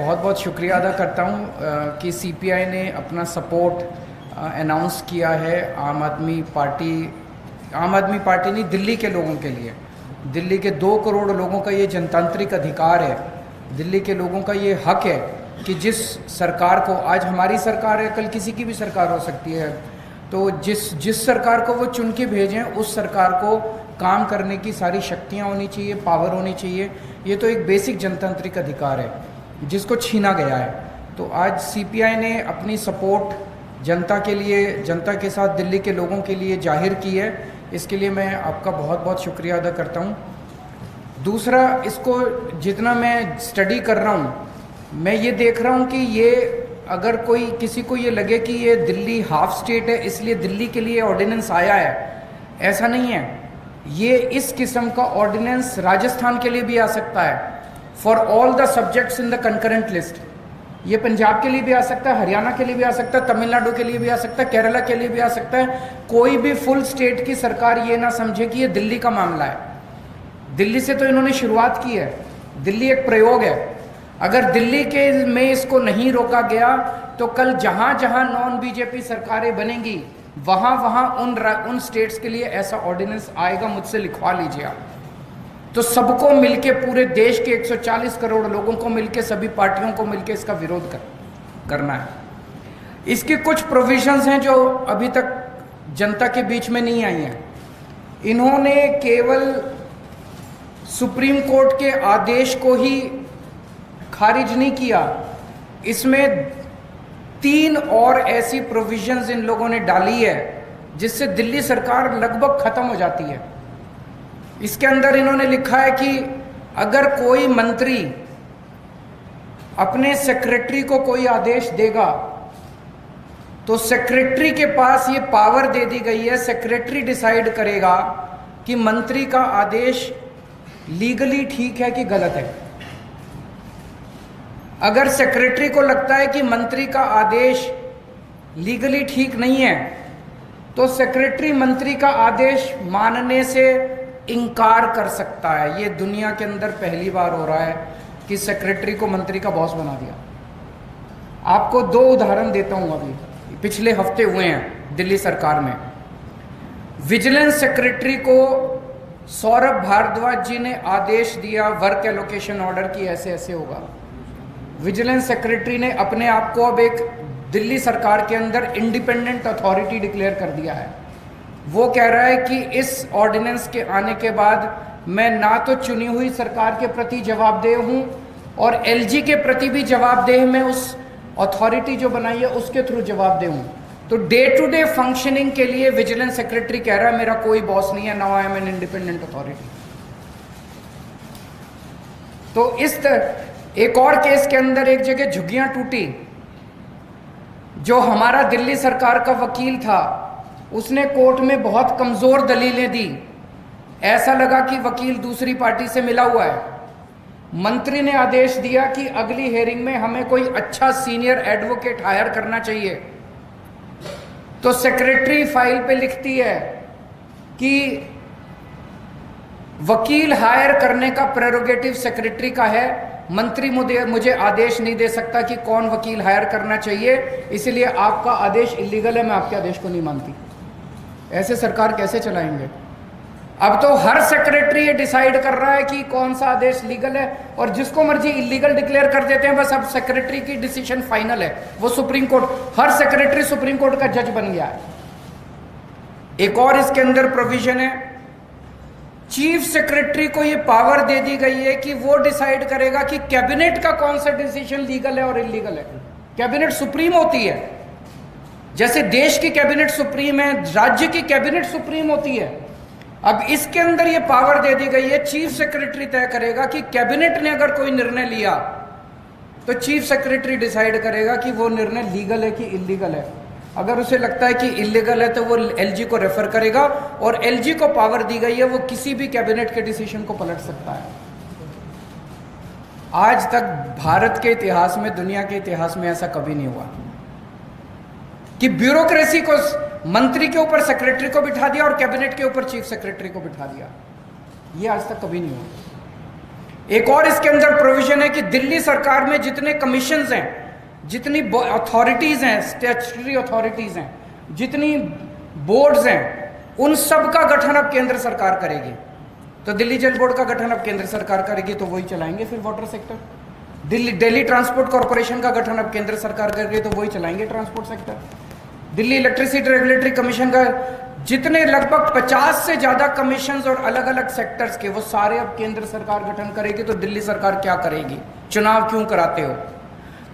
बहुत बहुत शुक्रिया अदा करता हूँ कि सीपीआई ने अपना सपोर्ट अनाउंस किया है आम आदमी पार्टी नहीं, दिल्ली के लोगों के लिए। दिल्ली के 2 करोड़ लोगों का ये जनतांत्रिक अधिकार है, दिल्ली के लोगों का ये हक है कि जिस सरकार को, आज हमारी सरकार है, कल किसी की भी सरकार हो सकती है, तो जिस सरकार को वो चुन के भेजें उस सरकार को काम करने की सारी शक्तियाँ होनी चाहिए, पावर होनी चाहिए। ये तो एक बेसिक जनतांत्रिक अधिकार है जिसको छीना गया है। तो आज सीपीआई ने अपनी सपोर्ट जनता के लिए, जनता के साथ दिल्ली के लोगों के लिए जाहिर की है। इसके लिए मैं आपका बहुत बहुत शुक्रिया अदा करता हूँ। दूसरा, इसको जितना मैं स्टडी कर रहा हूँ, मैं ये देख रहा हूँ कि ये अगर किसी को ये लगे कि ये दिल्ली हाफ स्टेट है इसलिए दिल्ली के लिए ऑर्डिनेंस आया है, ऐसा नहीं है। ये इस किस्म का ऑर्डिनेंस राजस्थान के लिए भी आ सकता है, for all the subjects in the concurrent list. ये पंजाब के लिए भी आ सकता है, हरियाणा के लिए भी आ सकता है, तमिलनाडु के लिए भी आ सकता है, केरला के लिए भी आ सकता है। कोई भी फुल स्टेट की सरकार ये ना समझे कि ये दिल्ली का मामला है। दिल्ली से तो इन्होंने शुरुआत की है, दिल्ली एक प्रयोग है। अगर दिल्ली के में इसको नहीं रोका गया तो कल जहां जहां नॉन बीजेपी सरकारें बनेंगी वहां वहां उन स्टेट्स के लिए ऐसा ऑर्डिनेंस आएगा। मुझसे लिखवा लीजिए आप। तो सबको मिलके, पूरे देश के 140 करोड़ लोगों को मिलके, सभी पार्टियों को मिलके इसका विरोध करना है। इसकी कुछ प्रोविजंस हैं जो अभी तक जनता के बीच में नहीं आई हैं। इन्होंने केवल सुप्रीम कोर्ट के आदेश को ही खारिज नहीं किया, इसमें 3 और ऐसी प्रोविजंस इन लोगों ने डाली है जिससे दिल्ली सरकार लगभग खत्म हो जाती है। इसके अंदर इन्होंने लिखा है कि अगर कोई मंत्री अपने सेक्रेटरी को कोई आदेश देगा तो सेक्रेटरी के पास ये पावर दे दी गई है, सेक्रेटरी डिसाइड करेगा कि मंत्री का आदेश लीगली ठीक है कि गलत है। अगर सेक्रेटरी को लगता है कि मंत्री का आदेश लीगली ठीक नहीं है तो सेक्रेटरी मंत्री का आदेश मानने से इनकार कर सकता है। ये दुनिया के अंदर पहली बार हो रहा है कि सेक्रेटरी को मंत्री का बॉस बना दिया। आपको 2 उदाहरण देता हूं, अभी पिछले हफ्ते हुए हैं दिल्ली सरकार में। विजिलेंस सेक्रेटरी को सौरभ भारद्वाज जी ने आदेश दिया वर्क एलोकेशन ऑर्डर की ऐसे ऐसे होगा। विजिलेंस सेक्रेटरी ने अपने आप को अब एक दिल्ली सरकार के अंदर इंडिपेंडेंट अथॉरिटी डिक्लेयर कर दिया है। वो कह रहा है कि इस ऑर्डिनेंस के आने के बाद मैं ना तो चुनी हुई सरकार के प्रति जवाबदेह हूं और एलजी के प्रति भी जवाबदेह, मैं उस अथॉरिटी जो बनाई है उसके थ्रू जवाबदेह हूं। तो डे टू डे फंक्शनिंग के लिए विजिलेंस सेक्रेटरी कह रहा है मेरा कोई बॉस नहीं है, now I am an independent authority. तो इस तरह एक और केस के अंदर एक जगह झुग्गियां टूटी। जो हमारा दिल्ली सरकार का वकील था उसने कोर्ट में बहुत कमजोर दलीलें दी। ऐसा लगा कि वकील दूसरी पार्टी से मिला हुआ है। मंत्री ने आदेश दिया कि अगली हेयरिंग में हमें कोई अच्छा सीनियर एडवोकेट हायर करना चाहिए। तो सेक्रेटरी फाइल पे लिखती है कि वकील हायर करने का प्रेरोगेटिव सेक्रेटरी का है, मंत्री मुझे आदेश नहीं दे सकता कि कौन वकील हायर करना चाहिए, इसलिए आपका आदेश इलीगल है, मैं आपके आदेश को नहीं मानती। ऐसे सरकार कैसे चलाएंगे? अब तो हर सेक्रेटरी ये डिसाइड कर रहा है कि कौन सा आदेश लीगल है और जिसको मर्जी इलीगल डिक्लेयर कर देते हैं। बस अब सेक्रेटरी की डिसीजन फाइनल है, वो सुप्रीम कोर्ट, हर सेक्रेटरी सुप्रीम कोर्ट का जज बन गया है। एक और इसके अंदर प्रोविजन है, चीफ सेक्रेटरी को ये पावर दे दी गई है कि वो डिसाइड करेगा कि कैबिनेट का कौन सा डिसीजन लीगल है और इलीगल है। कैबिनेट सुप्रीम होती है, जैसे देश की कैबिनेट सुप्रीम है, राज्य की कैबिनेट सुप्रीम होती है। अब इसके अंदर ये पावर दे दी गई है, चीफ सेक्रेटरी तय करेगा कि कैबिनेट ने अगर कोई निर्णय लिया तो चीफ सेक्रेटरी डिसाइड करेगा कि वो निर्णय लीगल है कि इलीगल है। अगर उसे लगता है कि इलीगल है तो वो एलजी को रेफर करेगा और एलजी को पावर दी गई है, वो किसी भी कैबिनेट के डिसीजन को पलट सकता है। आज तक भारत के इतिहास में, दुनिया के इतिहास में ऐसा कभी नहीं हुआ कि ब्यूरोक्रेसी को मंत्री के ऊपर सेक्रेटरी को बिठा दिया और कैबिनेट के ऊपर चीफ सेक्रेटरी को बिठा दिया। ये आज तक कभी नहीं हुआ। एक और इसके अंदर प्रोविजन है कि दिल्ली सरकार में जितने कमीशंस हैं, जितनी अथॉरिटीज़ हैं, स्टैट्यूटरी अथॉरिटीज़ हैं, जितनी बोर्ड्स हैं, उन सब का गठन अब केंद्र सरकार करेगी। तो दिल्ली जल बोर्ड का गठन अब केंद्र सरकार करेगी, तो वही चलाएंगे फिर water sector. Delhi transport corporation का गठन अब केंद्र सरकार करेगी, तो वही चलाएंगे transport sector. Delhi electricity regulatory commission का जितने लगभग 50 से ज़्यादा कमीशंस और अलग अलग सेक्टर्स के, वो सारे अब केंद्र सरकार गठन करेगी। तो दिल्ली सरकार क्या करेगी? चुनाव क्यों कराते हो?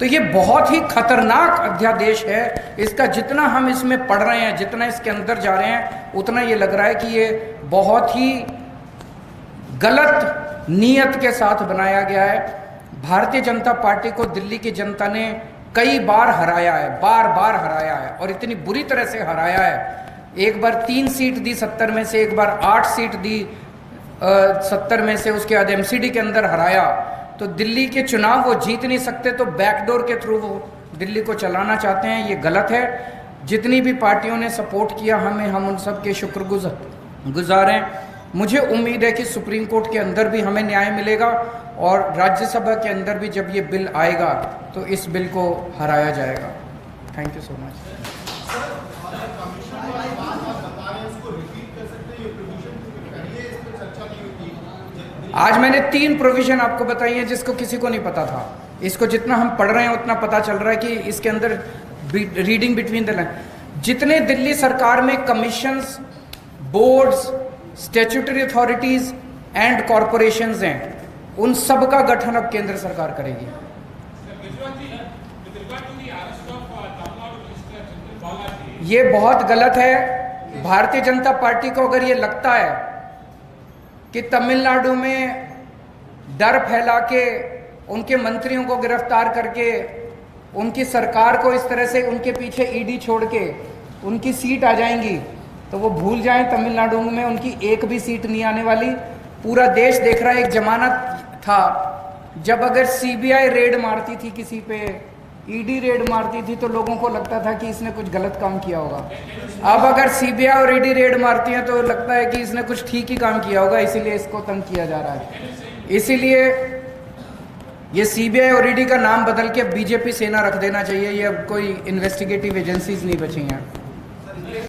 तो ये बहुत ही खतरनाक अध्यादेश है। इसका जितना हम इसमें पढ़ रहे हैं, जितना इसके अंदर जा रहे हैं, उतना ये लग रहा है कि ये बहुत ही गलत नीयत के साथ बनाया गया है। भारतीय जनता पार्टी को दिल्ली की जनता ने कई बार हराया है, बार बार हराया है, और इतनी बुरी तरह से हराया है। एक बार 3 सीट दी 70 में से, एक बार 8 सीट दी 70 में से, उसके बाद एमसीडी के अंदर हराया। तो दिल्ली के चुनाव वो जीत नहीं सकते, तो बैकडोर के थ्रू वो दिल्ली को चलाना चाहते हैं। ये गलत है। जितनी भी पार्टियों ने सपोर्ट किया हमें, हम उन सब के शुक्रगुजार हैं। मुझे उम्मीद है कि सुप्रीम कोर्ट के अंदर भी हमें न्याय मिलेगा, और राज्यसभा के अंदर भी जब ये बिल आएगा तो इस बिल को हराया जाएगा। Thank you so much. आज मैंने 3 प्रोविजन आपको बताई हैं जिसको किसी को नहीं पता था। इसको जितना हम पढ़ रहे हैं उतना पता चल रहा है कि इसके अंदर रीडिंग बिटवीन द लाइन, जितने दिल्ली सरकार में commissions, boards, statutory authorities and corporations हैं, उन सब का गठन अब केंद्र सरकार करेगी। ये बहुत गलत है। भारतीय जनता पार्टी को अगर ये लगता है कि तमिलनाडु में डर फैला के, उनके मंत्रियों को गिरफ्तार करके, उनकी सरकार को इस तरह से उनके पीछे ईडी छोड़ के उनकी सीट आ जाएंगी, तो वो भूल जाएं तमिलनाडु में उनकी एक भी सीट नहीं आने वाली। पूरा देश देख रहा है। एक जमाना था जब अगर सीबीआई रेड मारती थी किसी पे, ईडी रेड मारती थी, तो लोगों को लगता था कि इसने कुछ गलत काम किया होगा। अब अगर सीबीआई और ईडी रेड मारती हैं तो लगता है कि इसने कुछ ठीक ही काम किया होगा, इसीलिए इसको तंग किया जा रहा है। इसीलिए ये सीबीआई और ईडी का नाम बदल के बीजेपी सेना रख देना चाहिए। ये अब कोई इन्वेस्टिगेटिव एजेंसीज नहीं बची हैं।